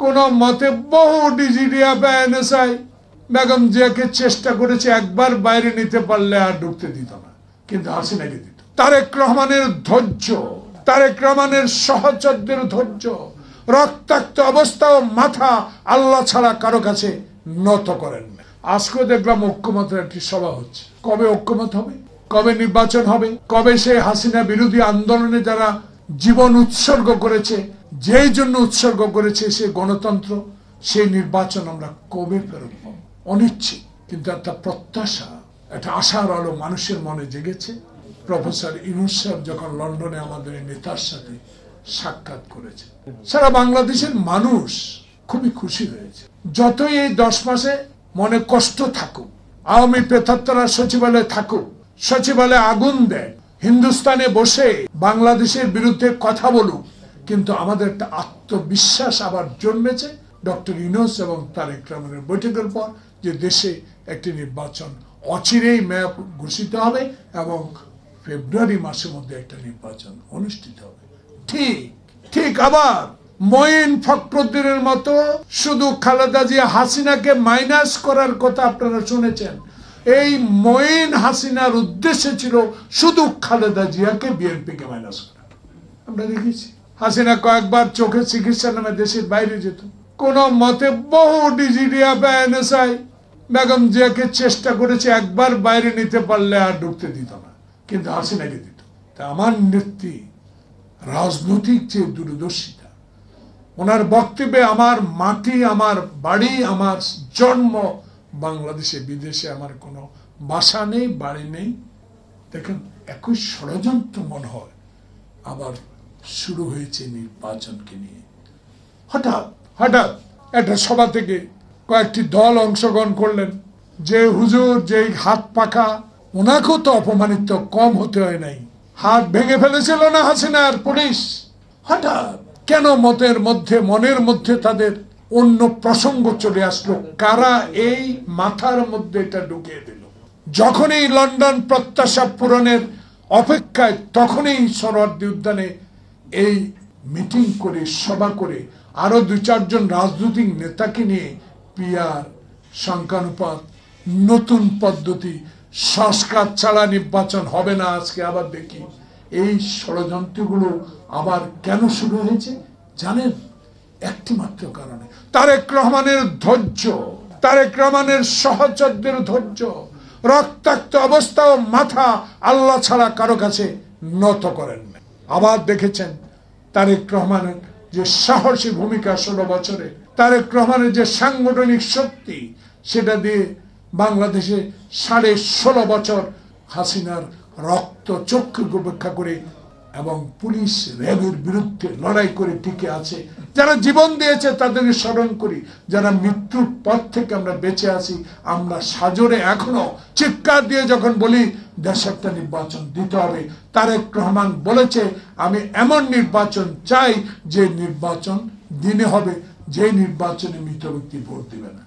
কোন মতে বহু ডিজিডিএফ এনএসআই বেগম জিয়াকে চেষ্টা করেছে একবার বাইরে নিতে পারলে আর ঢুকতে দিত না, কিন্তু হাসিনাকে দিত। তারেক রহমানের ধৈর্য, তারেক রহমানের সহচরদের ধৈর্য, রক্তাক্ত অবস্থা ও মাথা আল্লাহ ছাড়া কারো কাছে নত করেন না। আজকে দেখলাম ঐক্যমতের একটি সভা হচ্ছে। কবে ঐক্যমত হবে? কবে নির্বাচন হবে? কবে সেই হাসিনা বিরোধী আন্দোলনে যারা জীবন উৎসর্গ করেছে, যেই জন্য উৎসর্গ করেছে সে গণতন্ত্র, সেই নির্বাচন আমরা কবে ফেরত পাবো? অনিশ্চিত, কিন্তু একটা প্রত্যাশা, একটা আশার আলো মানুষের মনে জেগেছে। প্রফেসর ইউনূস সাহেব যখন লন্ডনে আমাদের নেতার সাথে সাক্ষাৎ করেছে, সারা বাংলাদেশের মানুষ খুবই খুশি হয়েছে। যতই এই 10 মাসে মনে কষ্ট থাকুক, আওয়ামী প্রেতাত্মারা সচিবালয়ে থাকুক, সচিবালয়ে আগুন দেয়, হিন্দুস্তানে বসে বাংলাদেশের বিরুদ্ধে কথা বলুক, কিন্তু আমাদের একটা আত্মবিশ্বাস আবার জন্মেছে ডক্টর ইউনূস এবং তারেক রহমানের বৈঠকের পর, যে দেশে একটি নির্বাচন অচিরেই মেয়াদ ঘোষিত হবে এবং ফেব্রুয়ারি মাসের মধ্যে একটা নির্বাচন অনুষ্ঠিত হবে। ঠিক আবার মঈন ফখরুদ্দিনের মতো শুধু খালেদা জিয়া হাসিনাকে মাইনাস করার কথা আপনারা শুনেছেন। এই মঈন হাসিনার উদ্দেশ্য ছিল শুধু খালেদা জিয়াকে বিএনপিকে মাইনাস করা। আমরা দেখেছি হাসিনা কয়েকবার চোখের চিকিৎসা নামে দেশের বাইরে যেত। কোন মতে বহু ডিজিডিএফ এনএসআই বেগম জিয়াকে চেষ্টা করেছে একবার বাইরে নিতে পারলে আর ঢুকতে দিত না, কিন্তু হাসিনাকে দিত। তা আমার নেত্রী রাজনৈতিক যে দূরদর্শিতা, ওনার বক্তব্যে আমার মাটি, আমার বাড়ি, আমার জন্ম বাংলাদেশে, বিদেশে আমার কোনো বাসা নেই, বাড়ি নেই। দেখেন একই ষড়যন্ত্র মনে হয় আবার শুরু হয়েছে নির্বাচনকে নিয়ে। হঠাৎ একটা সভা থেকে কয়েকটি দল অংশগ্রহণ করলেন। যে হুজুর, যে হাত পাখা, ওনাকেও তো অপমানিত কম হতে হয় নাই। হাত ভেঙে ফেলেছিল না হাসিনার পুলিশ? হঠাৎ কেন মনের মধ্যে তাদের অন্য প্রসঙ্গ চলে আসলো? কারা এই মাথার মধ্যে এটা ঢুকিয়ে দিল? যখনই লন্ডন প্রত্যাশা পূরণের অপেক্ষায়, তখনই সোহরাওয়ার্দী উদ্যানে এই মিটিং করে, সভা করে, আরো 2-4 জন রাজনৈতিক নেতাকে নিয়ে পিআর, সংখ্যানুপাত, নতুন পদ্ধতি, সংস্কার ছাড়া নির্বাচন হবে না। আজকে আবার দেখি এই ষড়যন্ত্রগুলো আবার কেন শুরু হয়েছে জানেন? একটি মাত্র কারণে, তারেক রহমানের ধৈর্য, তারেক রহমানের সহচরদের ধৈর্য, রক্তাক্ত অবস্থা ও মাথা আল্লাহ ছাড়া কারো কাছে নত করেন না। আবার দেখেছেন তারেক রহমানের যে সাহসী ভূমিকা 16 বছরে, তারেক রহমানের যে সাংগঠনিক শক্তি, সেটা দিয়ে বাংলাদেশে 16.5 বছর হাসিনার রক্ত চক্ষু উপেক্ষা করে এবং পুলিশ র্যাবের বিরুদ্ধে লড়াই করে টিকে আছে। যারা জীবন দিয়েছে তাদেরকে স্মরণ করি, যারা মৃত্যুর পর থেকে আমরা বেঁচে আছি, আমরা সাজরে এখনো চিৎকার দিয়ে যখন বলি দেশে একটা নির্বাচন দিতে হবে। তারেক রহমান বলেছে, আমি এমন নির্বাচন চাই যে নির্বাচন দিনে হবে, যে নির্বাচনে মৃত ব্যক্তি ভোট দিবে না।